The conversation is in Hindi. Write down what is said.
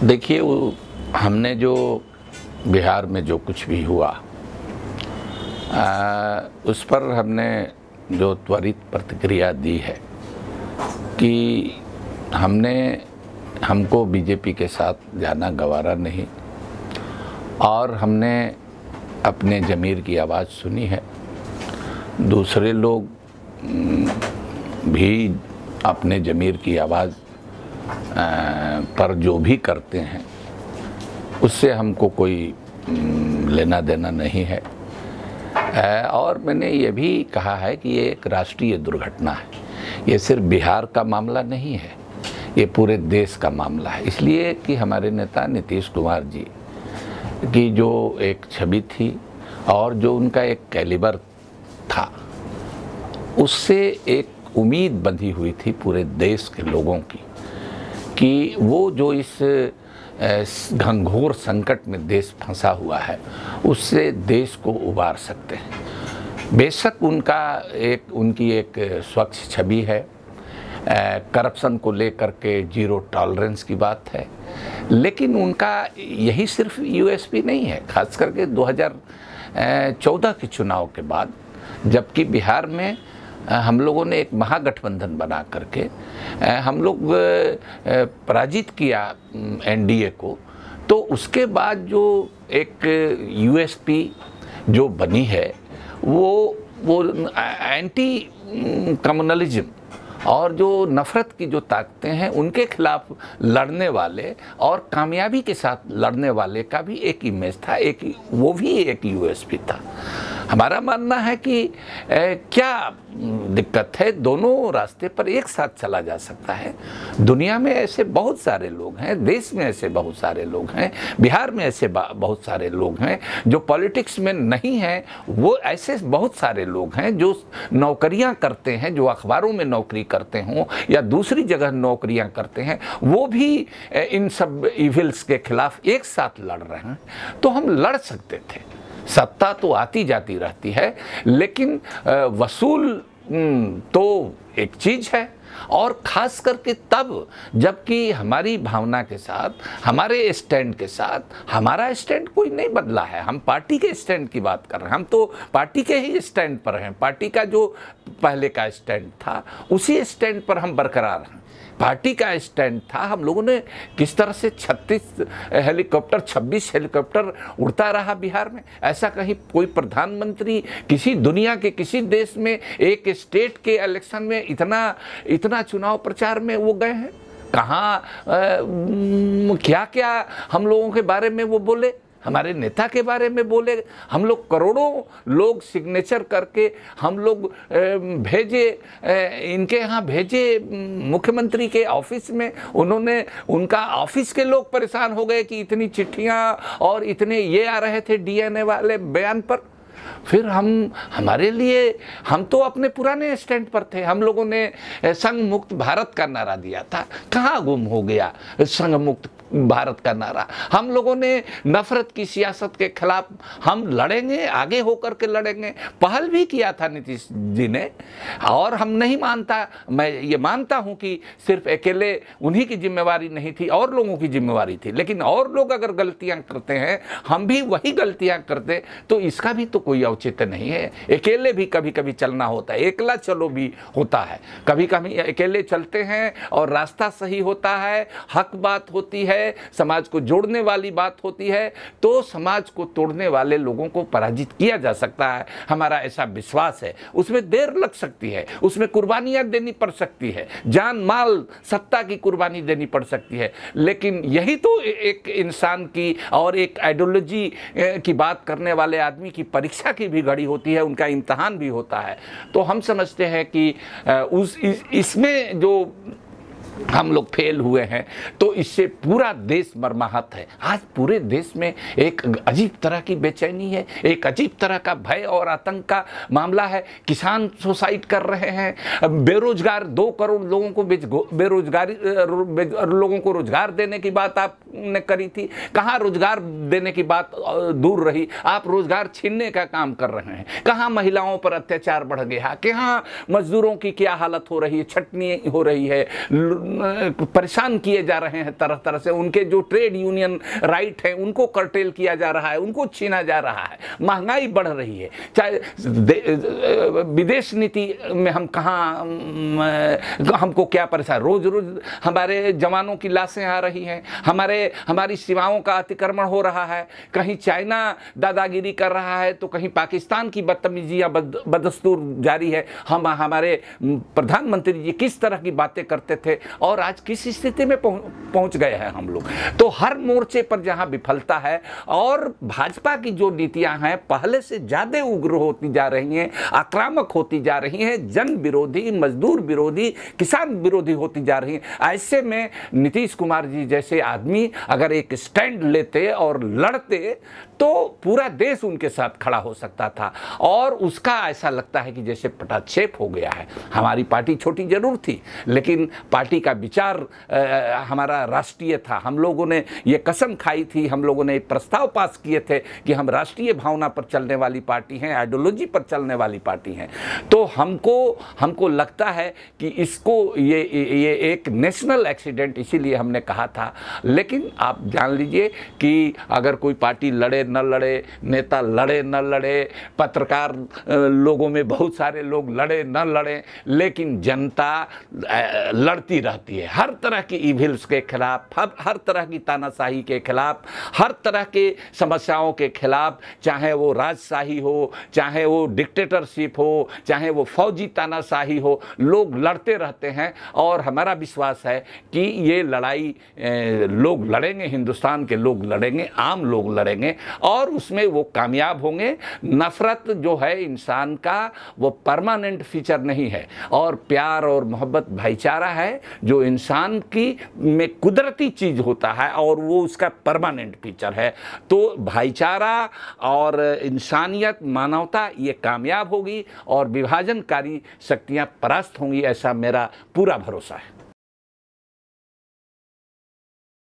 देखिए, वो हमने जो बिहार में जो कुछ भी हुआ उस पर हमने जो त्वरित प्रतिक्रिया दी है कि हमको बीजेपी के साथ जाना गवारा नहीं, और हमने अपने ज़मीर की आवाज़ सुनी है। दूसरे लोग भी अपने ज़मीर की आवाज़ पर जो भी करते हैं उससे हमको कोई लेना देना नहीं है। और मैंने ये भी कहा है कि ये एक राष्ट्रीय दुर्घटना है, ये सिर्फ बिहार का मामला नहीं है, ये पूरे देश का मामला है। इसलिए कि हमारे नेता नीतीश कुमार जी की जो एक छवि थी और जो उनका एक कैलिबर था, उससे एक उम्मीद बंधी हुई थी पूरे देश के लोगों की कि वो जो इस घंघोर संकट में देश फंसा हुआ है उससे देश को उबार सकते हैं। बेशक उनकी एक स्वच्छ छवि है, करप्शन को लेकर के जीरो टॉलरेंस की बात है, लेकिन उनका यही सिर्फ यूएसपी नहीं है। खास करके 2014 के चुनाव के बाद, जबकि बिहार में हम लोगों ने एक महागठबंधन बना करके हम लोग पराजित किया एनडीए को, तो उसके बाद जो एक यूएसपी जो बनी है वो एंटी कम्युनलिज्म और जो नफ़रत की जो ताकतें हैं उनके खिलाफ लड़ने वाले और कामयाबी के साथ लड़ने वाले का भी एक इमेज था, वो भी एक यूएसपी था। हमारा मानना है कि क्या दिक्कत है, दोनों रास्ते पर एक साथ चला जा सकता है। दुनिया में ऐसे बहुत सारे लोग हैं, देश में ऐसे बहुत सारे लोग हैं, बिहार में ऐसे बहुत सारे लोग हैं जो पॉलिटिक्स में नहीं हैं। वो ऐसे बहुत सारे लोग हैं जो नौकरियां करते हैं, जो अखबारों में नौकरी करते हों या दूसरी जगह नौकरियां करते हैं, वो भी इन सब इविल्स के खिलाफ एक साथ लड़ रहे हैं। तो हम लड़ सकते थे। सत्ता तो आती जाती रहती है, लेकिन वसूल तो एक चीज़ है, और ख़ास करके तब जबकि हमारी भावना के साथ, हमारे स्टैंड के साथ, हमारा स्टैंड कोई नहीं बदला है। हम पार्टी के स्टैंड की बात कर रहे हैं, हम तो पार्टी के ही स्टैंड पर हैं। पार्टी का जो पहले का स्टैंड था उसी स्टैंड पर हम बरकरार हैं। पार्टी का स्टैंड था, हम लोगों ने किस तरह से 26 हेलीकॉप्टर उड़ता रहा बिहार में। ऐसा कहीं कोई प्रधानमंत्री किसी दुनिया के किसी देश में एक स्टेट के इलेक्शन में इतना चुनाव प्रचार में वो गए हैं? कहाँ क्या क्या हम लोगों के बारे में वो बोले, हमारे नेता के बारे में बोले। हम लोग करोड़ों लोग सिग्नेचर करके हम लोग भेजे, इनके यहाँ भेजे मुख्यमंत्री के ऑफिस में। उनका ऑफिस के लोग परेशान हो गए कि इतनी चिट्ठियाँ और इतने ये आ रहे थे डीएनए वाले बयान पर। फिर हमारे लिए, हम तो अपने पुराने स्टैंड पर थे। हम लोगों ने संघ मुक्त भारत का नारा दिया था, कहाँ गुम हो गया संघ मुक्त भारत का नारा? हम लोगों ने नफरत की सियासत के खिलाफ हम लड़ेंगे, आगे होकर के लड़ेंगे, पहल भी किया था नीतीश जी ने। और हम नहीं मानता, मैं ये मानता हूँ कि सिर्फ अकेले उन्हीं की जिम्मेवारी नहीं थी, और लोगों की जिम्मेवारी थी। लेकिन और लोग अगर गलतियाँ करते हैं, हम भी वही गलतियाँ करते, तो इसका भी तो कोई औचित्य नहीं है। अकेले भी कभी कभी चलना होता है, एकला चलो भी होता है। कभी कभी अकेले चलते हैं और रास्ता सही होता है, हक बात होती है, समाज को जोड़ने वाली बात होती है, तो समाज को तोड़ने वाले लोगों को पराजित किया जा सकता है। हमारा ऐसा विश्वास है। उसमें देर लग सकती है, उसमें कुर्बानियां देनी पड़ सकती है, जान माल सत्ता की कुर्बानी देनी पड़ सकती है, लेकिन यही तो एक इंसान की और एक आइडियोलॉजी की बात करने वाले आदमी की परीक्षा की भी घड़ी होती है, उनका इम्तहान भी होता है। तो हम समझते हैं कि इसमें जो हम लोग फेल हुए हैं, तो इससे पूरा देश मर्माहत है। आज पूरे देश में एक अजीब तरह की बेचैनी है, एक अजीब तरह का भय और आतंक का मामला है। किसान सुसाइड कर रहे हैं, बेरोजगार 2 करोड़ लोगों को लोगों को रोजगार देने की बात आप ने करी थी? कहाँ रोजगार देने की बात दूर रही, आप रोजगार छीनने का काम कर रहे हैं। कहाँ महिलाओं पर अत्याचार बढ़ गया, कहाँ मजदूरों की क्या हालत हो रही है, छटनी हो रही है, परेशान किए जा रहे हैं तरह तरह से। उनके जो ट्रेड यूनियन राइट है उनको कर्टेल किया जा रहा है, उनको छीना जा रहा है। महंगाई बढ़ रही है, चाहे विदेश नीति में हम कहाँ, हमको क्या परेशान, रोज रोज हमारे जवानों की लाशें आ रही हैं, हमारी सीमाओं का अतिक्रमण हो रहा है। कहीं चाइना दादागिरी कर रहा है तो कहीं पाकिस्तान की बदतमीजियां बदस्तूर जारी है। हमारे प्रधानमंत्री जी किस तरह की बातें करते थे और आज किस स्थिति में पहुंच गए हैं हम लोग। तो हर मोर्चे पर जहां विफलता है और भाजपा की जो नीतियां हैं पहले से ज्यादा उग्र होती जा रही हैं, आक्रामक होती जा रही हैं, जन विरोधी, मजदूर विरोधी, किसान विरोधी होती जा रही हैं। ऐसे में नीतीश कुमार जी जैसे आदमी अगर एक स्टैंड लेते और लड़ते तो पूरा देश उनके साथ खड़ा हो सकता था। और उसका ऐसा लगता है कि जैसे पटाक्षेप हो गया है। हमारी पार्टी छोटी जरूर थी लेकिन पार्टी का विचार हमारा राष्ट्रीय था। हम लोगों ने ये कसम खाई थी, हम लोगों ने प्रस्ताव पास किए थे कि हम राष्ट्रीय भावना पर चलने वाली पार्टी हैं, आइडियोलॉजी पर चलने वाली पार्टी हैं। तो हमको लगता है कि इसको ये एक नेशनल एक्सीडेंट इसीलिए हमने कहा था। लेकिन आप जान लीजिए कि अगर कोई पार्टी लड़े न लड़े, नेता लड़े न लड़े, पत्रकार लोगों में बहुत सारे लोग लड़े न लड़े, लेकिन जनता लड़ती रहती है हर तरह की इविल्स के खिलाफ, हर तरह की तानाशाही के खिलाफ, हर तरह के समस्याओं के खिलाफ, चाहे वो राजशाही हो, चाहे वो डिक्टेटरशिप हो, चाहे वो फौजी तानाशाही हो, लोग लड़ते रहते हैं। और हमारा विश्वास है कि ये लड़ाई लोग लड़ेंगे, हिंदुस्तान के लोग लड़ेंगे, आम लोग लड़ेंगे और उसमें वो कामयाब होंगे। नफरत जो है इंसान का वो परमानेंट फीचर नहीं है और प्यार और मोहब्बत भाईचारा है जो इंसान की में कुदरती चीज होता है और वो उसका परमानेंट फीचर है। तो भाईचारा और इंसानियत, मानवता ये कामयाब होगी और विभाजनकारी शक्तियां परास्त होंगी, ऐसा मेरा पूरा भरोसा है।